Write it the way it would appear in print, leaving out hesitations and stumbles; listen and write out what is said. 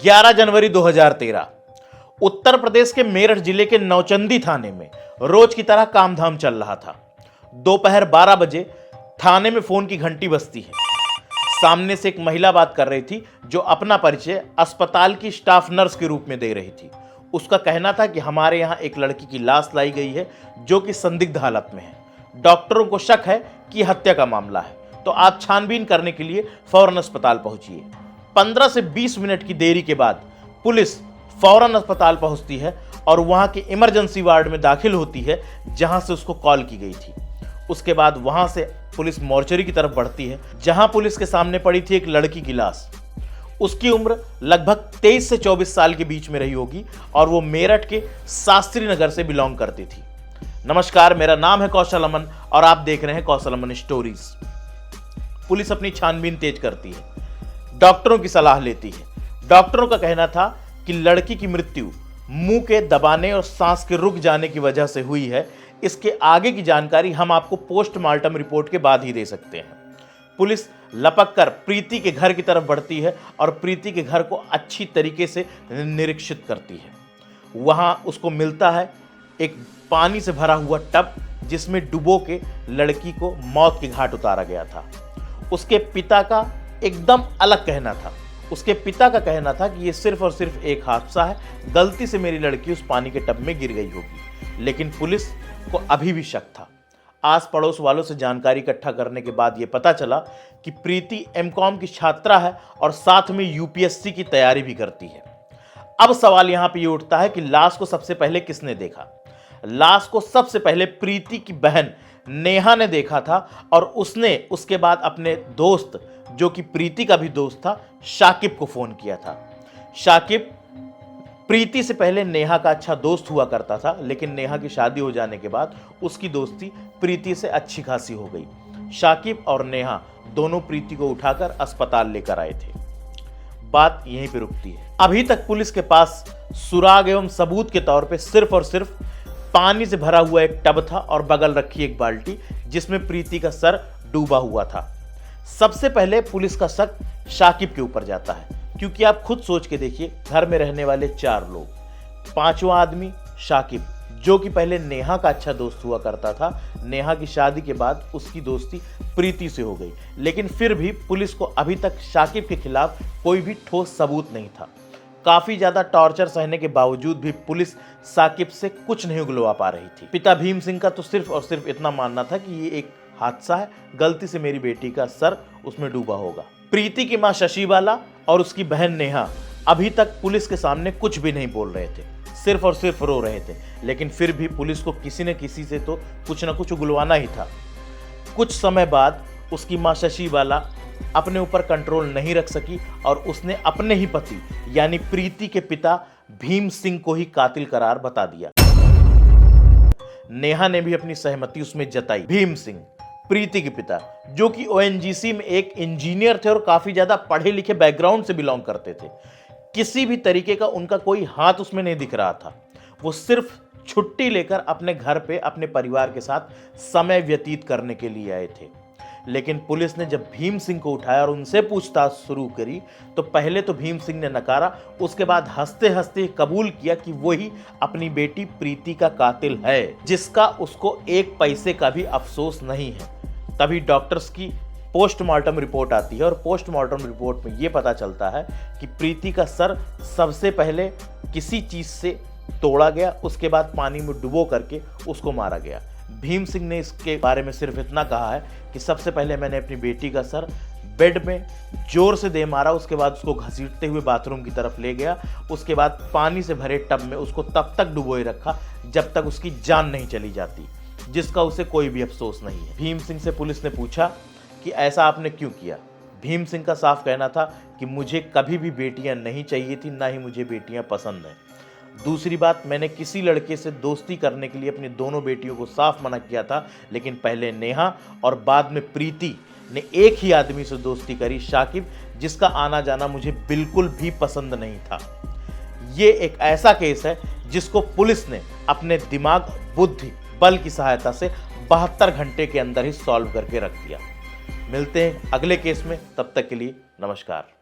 11 जनवरी 2013 उत्तर प्रदेश के मेरठ जिले के नौचंदी थाने में रोज की तरह कामधाम चल रहा था। दोपहर 12 बजे थाने में फोन की घंटी बजती है। सामने से एक महिला बात कर रही थी जो अपना परिचय अस्पताल की स्टाफ नर्स के रूप में दे रही थी। उसका कहना था कि हमारे यहाँ एक लड़की की लाश लाई गई है जो कि संदिग्ध हालत में है। डॉक्टरों को शक है कि हत्या का मामला है, तो आप छानबीन करने के लिए फौरन अस्पताल पहुंचिए। 15 से 20 मिनट की देरी के बाद पुलिस फौरन अस्पताल पहुंचती है और वहां के इमरजेंसी वार्ड में दाखिल होती है जहां से उसको कॉल की गई थी। उसके बाद वहां से पुलिस मोर्चरी की तरफ बढ़ती है जहां पुलिस के सामने पड़ी थी एक लड़की की लाश। उसकी उम्र लगभग 23 से 24 साल के बीच में रही होगी और वो मेरठ के शास्त्री नगर से बिलोंग करती थी। नमस्कार, मेरा नाम है कौशल अमन और आप देख रहे हैं कौशल अमन स्टोरीज। पुलिस अपनी छानबीन तेज करती है, डॉक्टरों की सलाह लेती है। डॉक्टरों का कहना था कि लड़की की मृत्यु मुंह के दबाने और सांस के रुक जाने की वजह से हुई है। इसके आगे की जानकारी हम आपको पोस्टमार्टम रिपोर्ट के बाद ही दे सकते हैं। पुलिस लपक कर प्रीति के घर की तरफ बढ़ती है और प्रीति के घर को अच्छी तरीके से निरीक्षित करती है। वहां उसको मिलता है एक पानी से भरा हुआ टब जिसमें डुबो के लड़की को मौत के घाट उतारा गया था। उसके पिता का एकदम अलग कहना था। उसके पिता का कहना था कि ये सिर्फ और सिर्फ एक हादसा है, गलती से मेरी लड़की उस पानी के टब में गिर गई होगी। लेकिन पुलिस को अभी भी शक था। आस पड़ोस वालों से जानकारी इकट्ठा करने के बाद ये पता चला कि प्रीति एमकॉम की छात्रा है और साथ में यूपीएससी की तैयारी भी करती है। अब सवाल यहाँ पे ये उठता है कि लाश को सबसे पहले किसने देखा। लाश को सबसे पहले प्रीति की बहन नेहा ने देखा था और उसने उसके बाद अपने दोस्त, जो कि प्रीति का भी दोस्त था, शाकिब को फोन किया था। शाकिब प्रीति से पहले नेहा का अच्छा दोस्त हुआ करता था, लेकिन नेहा की शादी हो जाने के बाद उसकी दोस्ती प्रीति से अच्छी खासी हो गई। शाकिब और नेहा दोनों प्रीति को उठाकर अस्पताल लेकर आए थे। बात यहीं पे रुकती है। अभी तक पुलिस के पास सुराग एवं सबूत के तौर पे सिर्फ और सिर्फ पानी से भरा हुआ एक टब था और बगल रखी एक बाल्टी जिसमें प्रीति का सर डूबा हुआ था। सबसे पहले पुलिस का शक शाकिब के ऊपर जाता है, क्योंकि आप खुद सोच के देखिए, घर में रहने वाले 4 लोग, 5वां आदमी शाकिब, जो कि पहले नेहा का अच्छा दोस्त हुआ करता था। नेहा की शादी के बाद उसकी दोस्ती प्रीति से हो गई, लेकिन फिर भी पुलिस को अभी तक शाकिब के खिलाफ कोई भी ठोस सबूत नहीं था। काफी ज्यादा टॉर्चर सहने के बावजूद भी पुलिस शाकिब से कुछ नहीं उगलवा पा रही थी। पिता भीम सिंह का तो सिर्फ और सिर्फ इतना मानना था कि ये एक हादसा है, गलती से मेरी बेटी का सर उसमें डूबा होगा। प्रीति की मां शशिबाला और उसकी बहन नेहा अभी तक पुलिस के सामने कुछ भी नहीं बोल रहे थे, सिर्फ और सिर्फ रो रहे थे। लेकिन फिर भी पुलिस को किसी न किसी से तो कुछ न कुछ उगलवाना ही था। कुछ समय बाद उसकी मां शशिबाला अपने ऊपर कंट्रोल नहीं रख सकी और उसने अपने ही पति यानी प्रीति के पिता भीम सिंह को ही कातिल करार बता दिया। नेहा ने भी अपनी सहमति उसमें जताई। भीम सिंह, प्रीति के पिता, जो कि ओएनजीसी में एक इंजीनियर थे और काफी ज्यादा पढ़े लिखे बैकग्राउंड से बिलोंग करते थे, किसी भी तरीके का उनका कोई हाथ उसमें नहीं दिख रहा था। वो सिर्फ छुट्टी लेकर अपने घर पे अपने परिवार के साथ समय व्यतीत करने के लिए आए थे। लेकिन पुलिस ने जब भीम सिंह को उठाया और उनसे पूछताछ शुरू करी तो पहले तो भीम सिंह ने नकारा, उसके बाद हंसते हंसते कबूल किया कि वही अपनी बेटी प्रीति का कातिल है, जिसका उसको एक पैसे का भी अफसोस नहीं है। तभी डॉक्टर्स की पोस्टमार्टम रिपोर्ट आती है और पोस्टमार्टम रिपोर्ट में यह पता चलता है कि प्रीति का सर सबसे पहले किसी चीज से तोड़ा गया, उसके बाद पानी में डुबो करके उसको मारा गया। भीम सिंह ने इसके बारे में सिर्फ इतना कहा है कि सबसे पहले मैंने अपनी बेटी का सर बेड में जोर से दे मारा, उसके बाद उसको घसीटते हुए बाथरूम की तरफ ले गया, उसके बाद पानी से भरे टब में उसको तब तक डुबोए रखा जब तक उसकी जान नहीं चली जाती, जिसका उसे कोई भी अफसोस नहीं है। भीम सिंह से पुलिस ने पूछा कि ऐसा आपने क्यों किया। भीम सिंह का साफ कहना था कि मुझे कभी भी बेटियां नहीं चाहिए थी, ना ही मुझे बेटियां पसंद हैं। दूसरी बात, मैंने किसी लड़के से दोस्ती करने के लिए अपनी दोनों बेटियों को साफ मना किया था, लेकिन पहले नेहा और बाद में प्रीति ने एक ही आदमी से दोस्ती करी, शाकिब, जिसका आना जाना मुझे बिल्कुल भी पसंद नहीं था। ये एक ऐसा केस है जिसको पुलिस ने अपने दिमाग, बुद्धि, बल की सहायता से 72 घंटे के अंदर ही सॉल्व करके रख दिया। मिलते हैं अगले केस में, तब तक के लिए नमस्कार।